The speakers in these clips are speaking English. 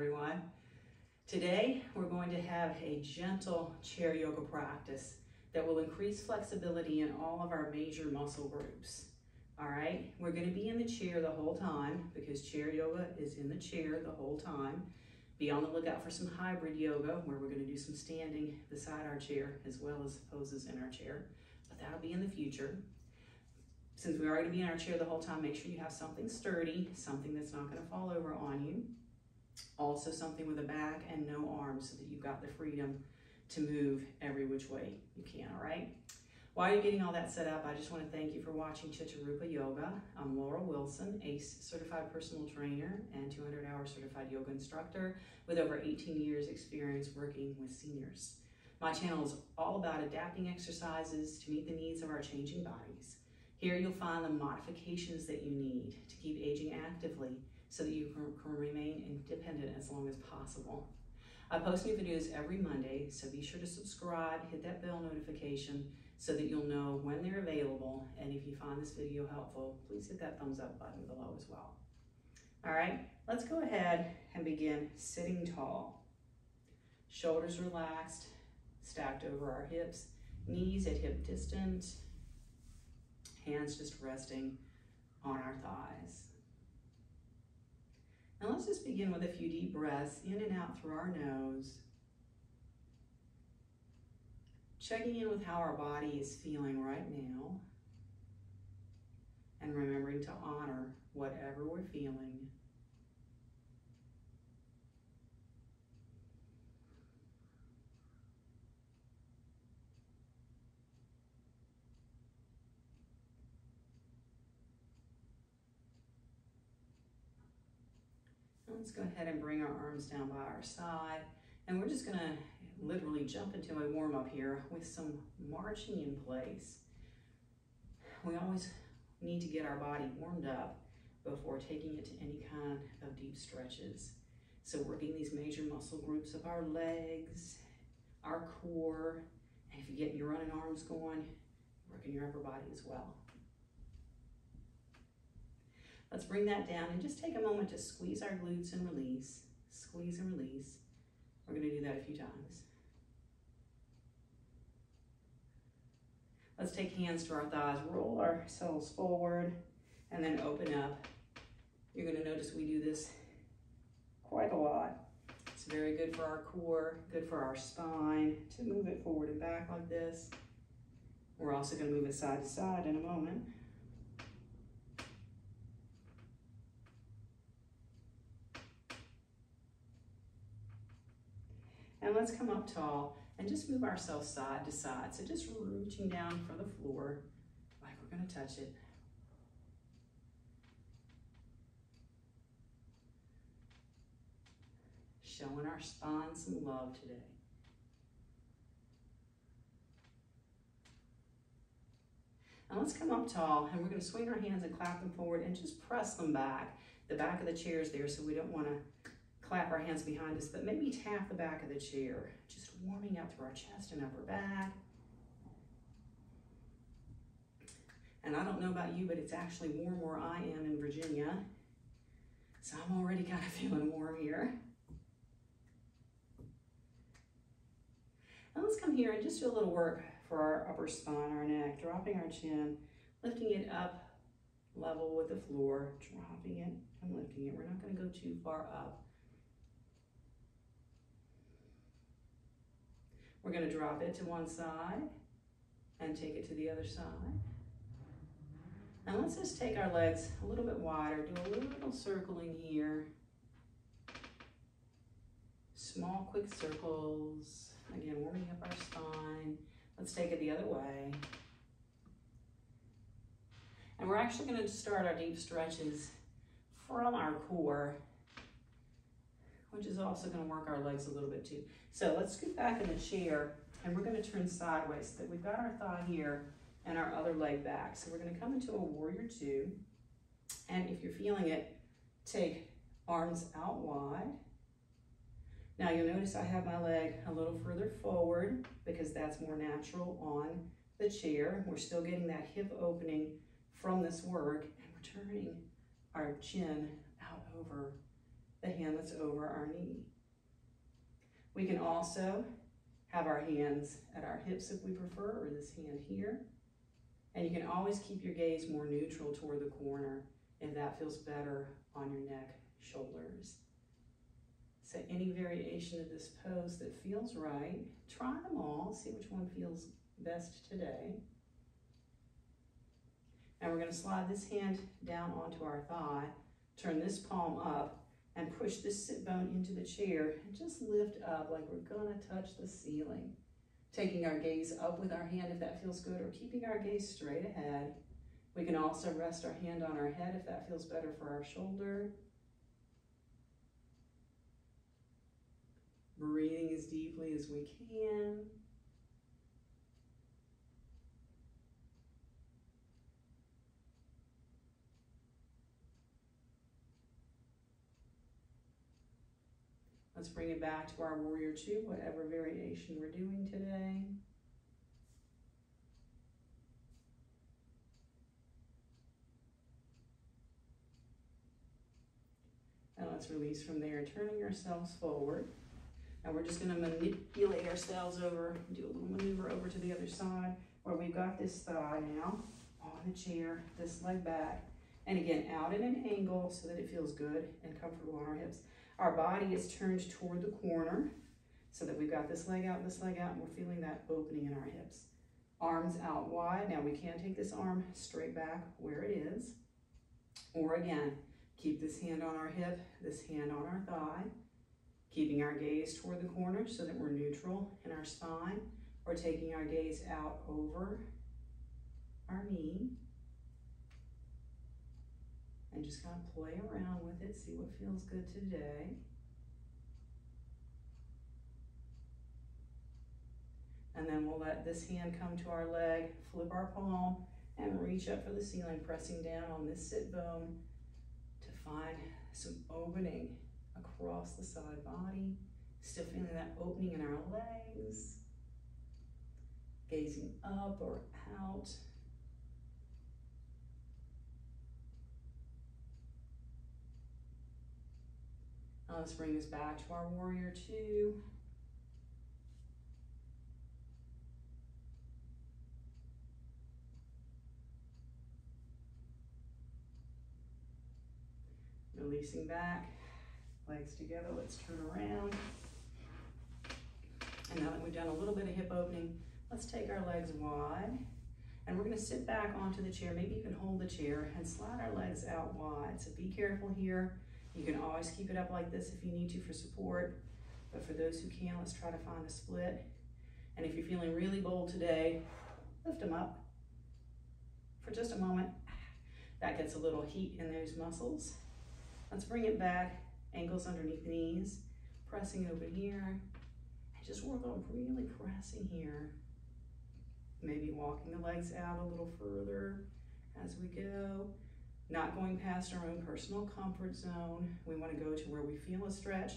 everyone. Today we're going to have a gentle chair yoga practice that will increase flexibility in all of our major muscle groups. All right, we're going to be in the chair the whole time because chair yoga is in the chair the whole time. Be on the lookout for some hybrid yoga where we're going to do some standing beside our chair as well as poses in our chair, but that'll be in the future. Since we are going to be in our chair the whole time, make sure you have something sturdy, something that's not going to fall over on you. Also something with a back and no arms so that you've got the freedom to move every which way you can, all right? While you're getting all that set up, I just want to thank you for watching Chicharupa Yoga. I'm Laura Wilson, ACE certified personal trainer and 200-hour certified yoga instructor with over 18 years experience working with seniors. My channel is all about adapting exercises to meet the needs of our changing bodies. Here you'll find the modifications that you need to keep aging actively so that you can remain independent as long as possible. I post new videos every Monday, so be sure to subscribe, hit that bell notification so that you'll know when they're available. And if you find this video helpful, please hit that thumbs up button below as well. All right, let's go ahead and begin sitting tall. Shoulders relaxed, stacked over our hips, knees at hip distance, hands just resting on our thighs. Now let's just begin with a few deep breaths in and out through our nose. Checking in with how our body is feeling right now. And remembering to honor whatever we're feeling. Let's go ahead and bring our arms down by our side, and we're just gonna literally jump into a warm-up here with some marching in place. We always need to get our body warmed up before taking it to any kind of deep stretches. So working these major muscle groups of our legs, our core, and if you get your running arms going, working your upper body as well. Let's bring that down and just take a moment to squeeze our glutes and release. Squeeze and release. We're going to do that a few times. Let's take hands to our thighs, roll ourselves forward, and then open up. You're going to notice we do this quite a lot. It's very good for our core, good for our spine to move it forward and back like this. We're also going to move it side to side in a moment. And let's come up tall and just move ourselves side to side. So just reaching down for the floor like we're going to touch it. Showing our spine some love today. Now let's come up tall and we're going to swing our hands and clap them forward and just press them back. The back of the chair is there, so we don't want to clap our hands behind us, but maybe tap the back of the chair, just warming up through our chest and upper back. And I don't know about you, but it's actually warm where I am in Virginia. So I'm already kind of feeling warm here. Now let's come here and just do a little work for our upper spine, our neck, dropping our chin, lifting it up level with the floor, dropping it and lifting it. We're not going to go too far up. We're going to drop it to one side and take it to the other side. And let's just take our legs a little bit wider, do a little circling here. Small, quick circles. Again, warming up our spine. Let's take it the other way. And we're actually going to start our deep stretches from our core, which is also going to work our legs a little bit too. So let's scoot back in the chair and we're going to turn sideways so that we've got our thigh here and our other leg back. So we're going to come into a warrior two. And if you're feeling it, take arms out wide. Now you'll notice I have my leg a little further forward because that's more natural on the chair. We're still getting that hip opening from this work and we're turning our chin out over the hand that's over our knee. We can also have our hands at our hips if we prefer, or this hand here. And you can always keep your gaze more neutral toward the corner if that feels better on your neck, shoulders. So any variation of this pose that feels right, try them all, see which one feels best today. And we're going to slide this hand down onto our thigh, turn this palm up, and push this sit bone into the chair, and just lift up like we're going to touch the ceiling. Taking our gaze up with our hand if that feels good, or keeping our gaze straight ahead. We can also rest our hand on our head if that feels better for our shoulder. Breathing as deeply as we can. Let's bring it back to our warrior two, whatever variation we're doing today. And let's release from there, turning ourselves forward. Now we're just going to manipulate ourselves over, do a little maneuver over to the other side, where we've got this thigh now on the chair, this leg back, and again out at an angle so that it feels good and comfortable on our hips. Our body is turned toward the corner so that we've got this leg out, and we're feeling that opening in our hips. Arms out wide. Now we can take this arm straight back where it is, or again, keep this hand on our hip, this hand on our thigh, keeping our gaze toward the corner so that we're neutral in our spine, or taking our gaze out over our knee. And just kind of play around with it, see what feels good today. And then we'll let this hand come to our leg, flip our palm, and reach up for the ceiling, pressing down on this sit bone to find some opening across the side body. Still feeling that opening in our legs. Gazing up or out. Now let's bring this back to our warrior two. Releasing back, legs together, let's turn around. And now that we've done a little bit of hip opening, let's take our legs wide. And we're gonna sit back onto the chair. Maybe you can hold the chair and slide our legs out wide. So be careful here. You can always keep it up like this if you need to for support. But for those who can, let's try to find a split. And if you're feeling really bold today, lift them up for just a moment. That gets a little heat in those muscles. Let's bring it back, ankles underneath the knees, pressing open here. And just work on really pressing here. Maybe walking the legs out a little further as we go. Not going past our own personal comfort zone. We want to go to where we feel a stretch,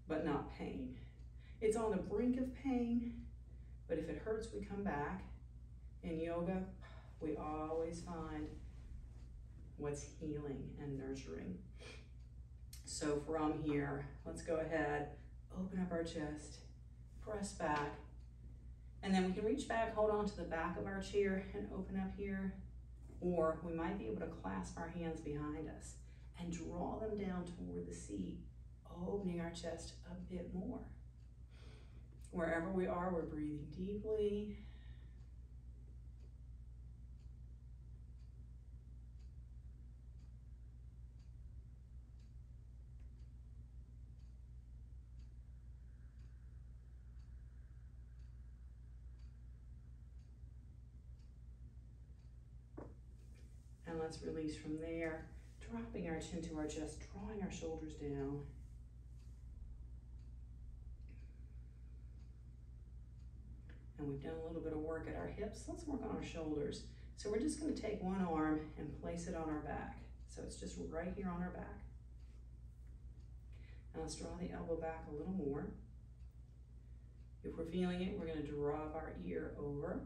but not pain. It's on the brink of pain, but if it hurts, we come back. In yoga, we always find what's healing and nurturing. So from here, let's go ahead, open up our chest, press back, and then we can reach back, hold on to the back of our chair and open up here. Or we might be able to clasp our hands behind us and draw them down toward the seat, opening our chest a bit more. Wherever we are, we're breathing deeply. And let's release from there, dropping our chin to our chest, drawing our shoulders down. And we've done a little bit of work at our hips. Let's work on our shoulders. So we're just going to take one arm and place it on our back. So it's just right here on our back. And let's draw the elbow back a little more. If we're feeling it, we're going to drop our ear over.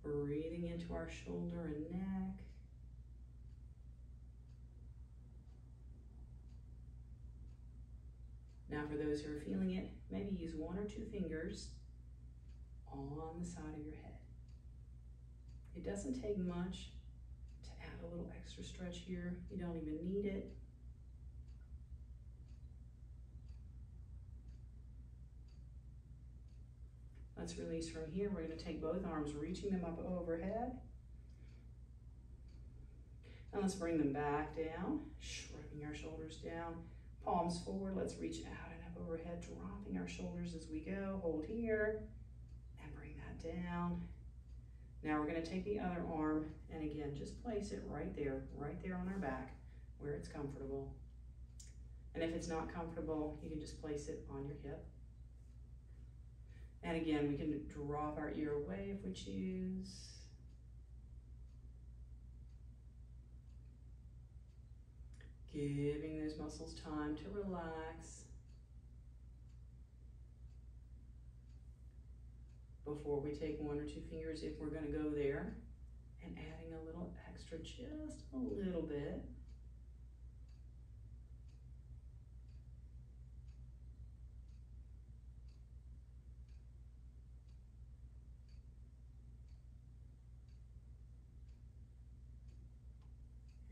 Breathing into our shoulder and neck. Now for those who are feeling it, maybe use 1 or 2 fingers on the side of your head. It doesn't take much to add a little extra stretch here. You don't even need it. Let's release from here. We're going to take both arms, reaching them up overhead. And let's bring them back down, shrugging our shoulders down. Palms forward, let's reach out and up overhead, dropping our shoulders as we go. Hold here and bring that down. Now we're going to take the other arm and again, just place it right there on our back where it's comfortable. And if it's not comfortable, you can just place it on your hip. And again, we can drop our ear away if we choose. Giving those muscles time to relax before we take 1 or 2 fingers, if we're going to go there, and adding a little extra, just a little bit.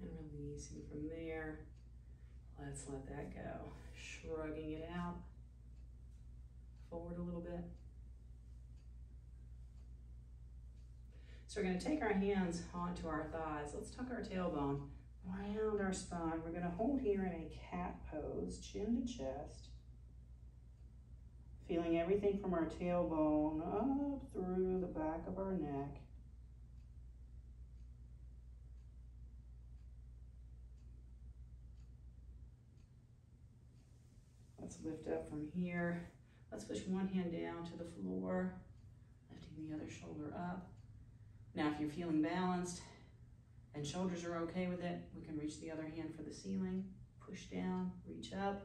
And releasing from there. Let's let that go. Shrugging it out. Forward a little bit. So we're going to take our hands onto our thighs. Let's tuck our tailbone around our spine. We're going to hold here in a cat pose, chin to chest. Feeling everything from our tailbone up through the back of our neck. Let's lift up from here. Let's push one hand down to the floor, lifting the other shoulder up. Now, if you're feeling balanced and shoulders are okay with it, we can reach the other hand for the ceiling, push down, reach up,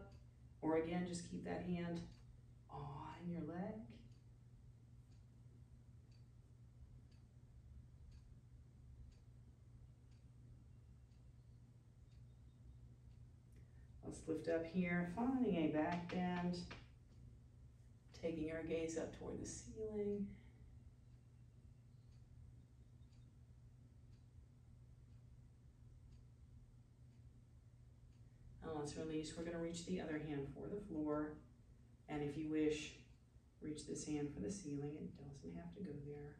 or again, just keep that hand on your leg. Let's lift up here, finding a back bend, taking our gaze up toward the ceiling. And let's release. We're going to reach the other hand for the floor. And if you wish, reach this hand for the ceiling. It doesn't have to go there.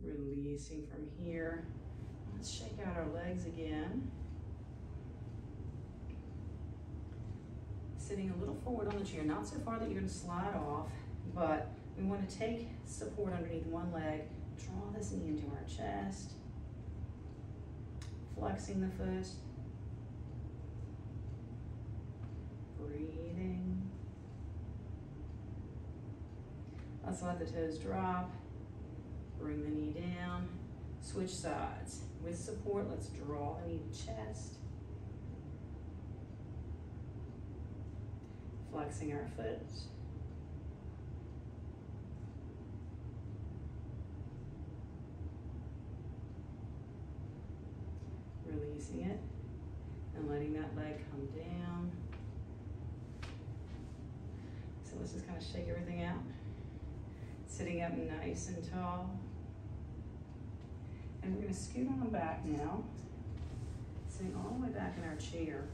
Releasing from here. Let's shake out our legs again. Sitting a little forward on the chair, not so far that you're going to slide off, but we want to take support underneath one leg, draw this knee into our chest, flexing the foot, breathing. Let's let the toes drop. Bring the knee down, switch sides. With support, let's draw the knee to chest. Flexing our foot. Releasing it and letting that leg come down. So let's just kind of shake everything out. Sitting up nice and tall. And we're going to scoot on back now, sitting all the way back in our chair.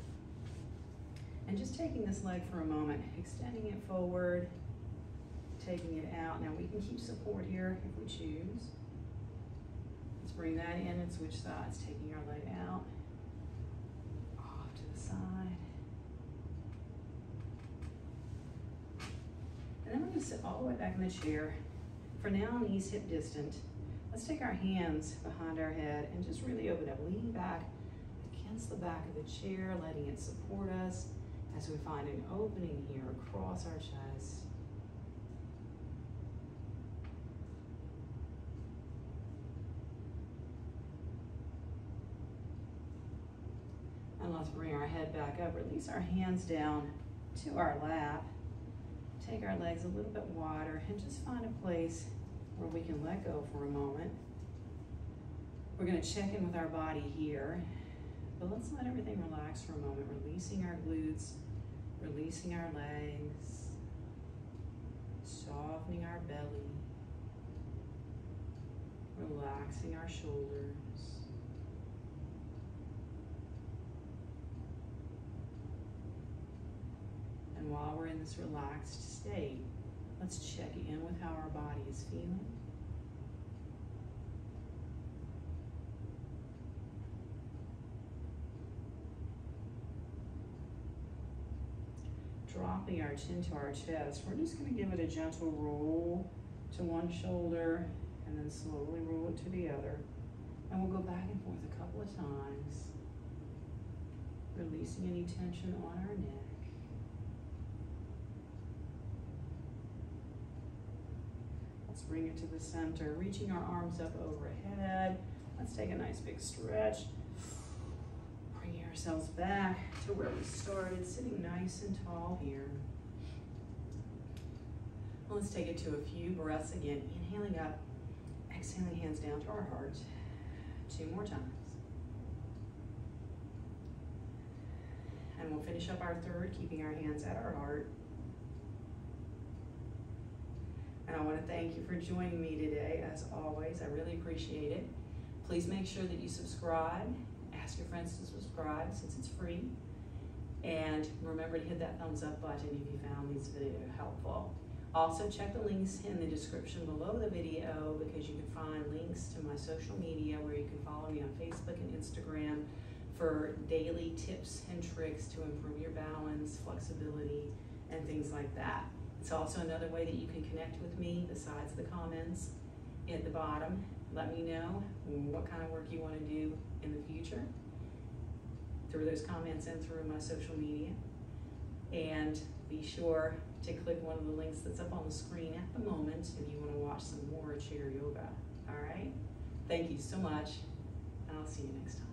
And just taking this leg for a moment, extending it forward, taking it out. Now we can keep support here if we choose. Let's bring that in and switch sides, taking our leg out, off to the side. And then we're going to sit all the way back in the chair. For now, knees hip distant. Let's take our hands behind our head and just really open up. Lean back against the back of the chair, letting it support us as we find an opening here across our chest. And let's bring our head back up. Release our hands down to our lap. take our legs a little bit wider and just find a place where we can let go for a moment. We're going to check in with our body here, but let's let everything relax for a moment, releasing our glutes, releasing our legs, softening our belly, relaxing our shoulders. And while we're in this relaxed state, let's check in with how our body is feeling. Dropping our chin to our chest, we're just going to give it a gentle roll to one shoulder and then slowly roll it to the other. And we'll go back and forth a couple of times, releasing any tension on our neck. Let's bring it to the center, reaching our arms up overhead. Let's take a nice big stretch. Bringing ourselves back to where we started, sitting nice and tall here. Let's take it to a few breaths again. Inhaling up, exhaling, hands down to our heart. 2 more times. And we'll finish up our third, keeping our hands at our heart. And I want to thank you for joining me today. As always, I really appreciate it. Please make sure that you subscribe. Ask your friends to subscribe since it's free. And remember to hit that thumbs up button if you found this video helpful. Also, check the links in the description below the video because you can find links to my social media where you can follow me on Facebook and Instagram for daily tips and tricks to improve your balance, flexibility, and things like that. It's also another way that you can connect with me besides the comments at the bottom. Let me know what kind of work you want to do in the future through those comments and through my social media. And be sure to click one of the links that's up on the screen at the moment if you want to watch some more chair yoga. All right? Thank you so much, and I'll see you next time.